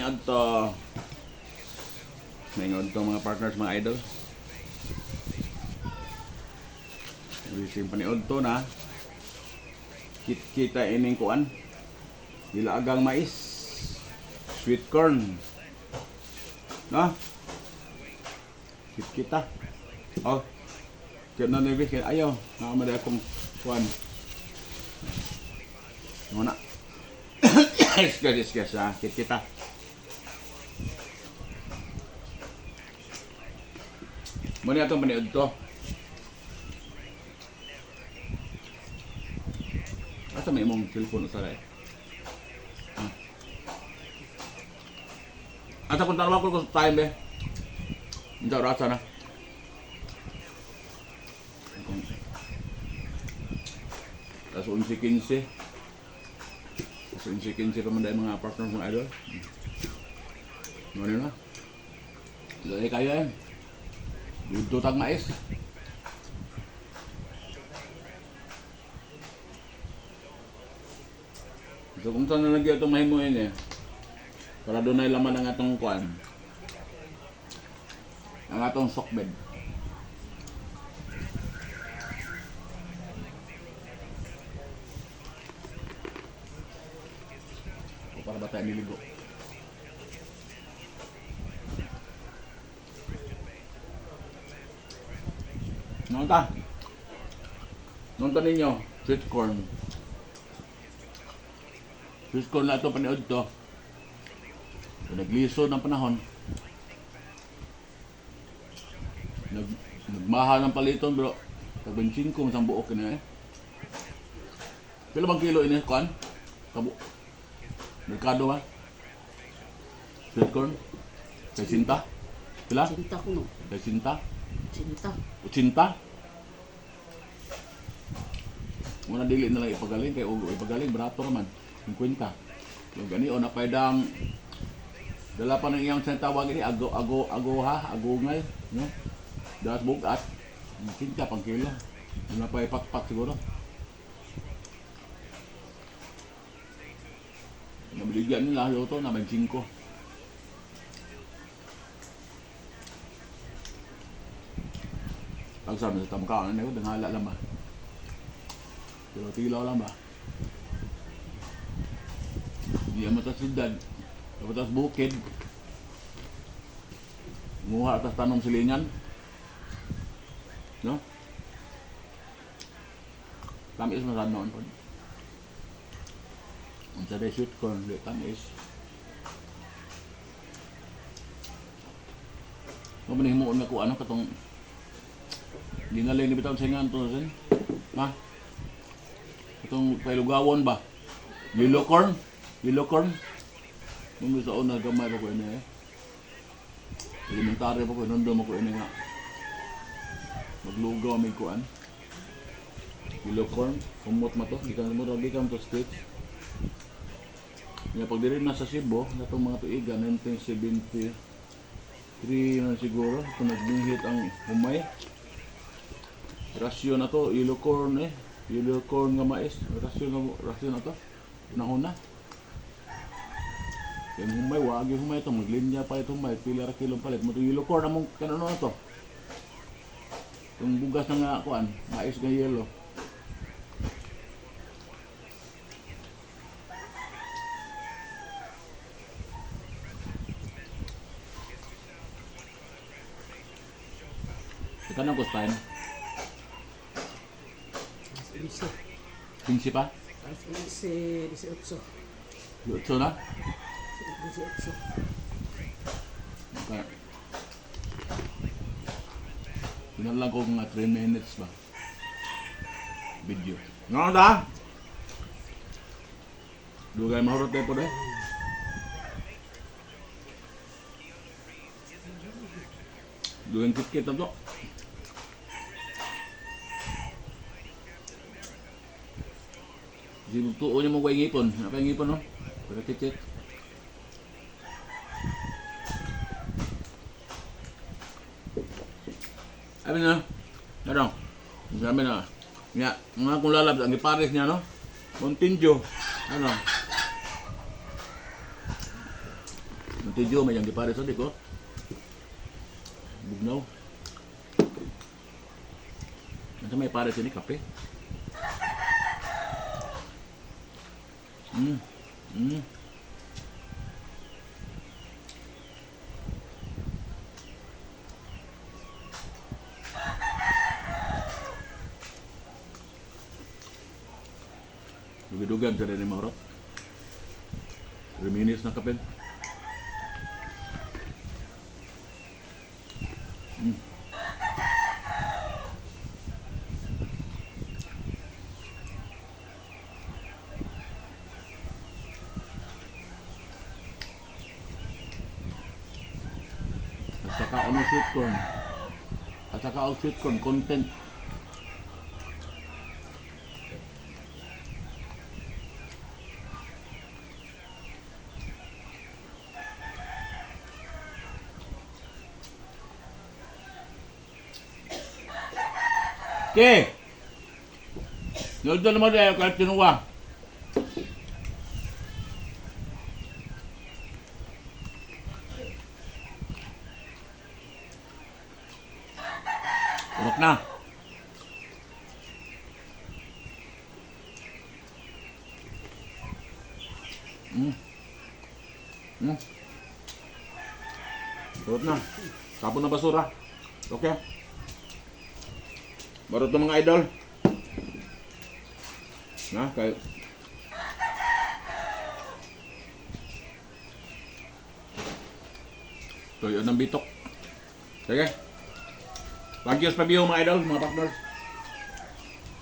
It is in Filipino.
paniadto. Ngayon to mga partners, mga idol. Ising paniadto na. Kita ining kuan. Dilaagang mais. Sweet corn. No? Kita. Oh. Kaya na nabis kaya ayaw. Nakamada akong kuan. Muna. Excuse ha. Kita. Muna itong paniod to. Asa may imong cellphone sa rin? Asa kung tanawa ko sa time eh. Hindi ako rasa na. Tapos 11:15. Tapos 11:15 pa man dahil mga partner mga idol. Ano na? Dahil kayo yan. Dito tag mais. So kung saan na nagyo itong mahimuin eh. Para doon ay laman ang atong kuan. Ang atong sokbed. O para ba tayo niligo? Nonta ninyo, sweet corn. Sweet corn na ito paniod to. So, nagliso ng panahon. Nagmahal ng paliton bro. Tag-25 kung isang buok na eh. Pila bang kilo ini kuan? Kabu. Merkado ba? Sweet corn? Kay sinta? Pila? Cinta ko no. Kay sinta? Cinta. 80? Muna dili na lang ipagaling kay og ipagaling barato raman 50. Yung gani o napaydang dala pa ng iyang tawag ini ago ha agungay no. Das bugat 50 pang kilo. Napay pakpak siguro. Nabigyan nila luto na 25. Pagsabi sa tamkaan na yun, danghala lang ba? Tilo-tilo lang ba? Hindi ang matas sidad. Kapatas bukid. Nguha atas tanong silingan. No? Tamis masad noon po. Ang saday sweet corn, tamis. Kung manihimuon na ko ano katong hindi na lang nibitaw sa ingan to sen. Ma. Itong pailugawon ba? Yellow corn. Nung sa una gamay pa ko ini eh. Elementary pa ko nondo mo ko ini nga. Maglugaw may kuan. Yellow corn, kumot ma to, di ka to state. Nga pag diri na sa Cebu, natong mga tuiga 1973 na siguro, kung nagbihit ang humay. Rasyon na to, yellow corn eh. Yellow corn nga mais. Rasyon na to. Unahuna. Yung humay, wag yung humay ito. Maglinya pa ito humay. Pila ra kilong palit. Mo yellow corn among kanano na to. Yung bugas na nga kuan, mais nga yellow. Kanang kustain. 15 pa? 18. Lutso na? 18. Okay. Tingnan lang ko mga 3 minutes ba? Video. Nga da? Dugay mahurot tayo po deh. Dugay kit-kit na to. Tuon niya mo ko ngipon. Apa yung ngipon no? Para kit-kit. Sabi na. Ano? Sabi na. Nga, mga kung lalabs, ang ipares niya no? Montinjo. Ano? Tijo, may yang gipare sa di ko. Bugnaw. Ano may pare sini kape? Mm. Mm. Dugi-dugan sa rin ni Mauro. 3 minutes na kape. Mm. At saka ano sweet corn. At saka ang sweet corn content. Okay. Nandun naman tayo kahit tinuwa. Urok na. Urok na. Tapon na basura. Okay. Baru to mga idol. Na, kayo. So, yun ang bitok. Sige. Thank you sa pag-view mga idol, mga partners.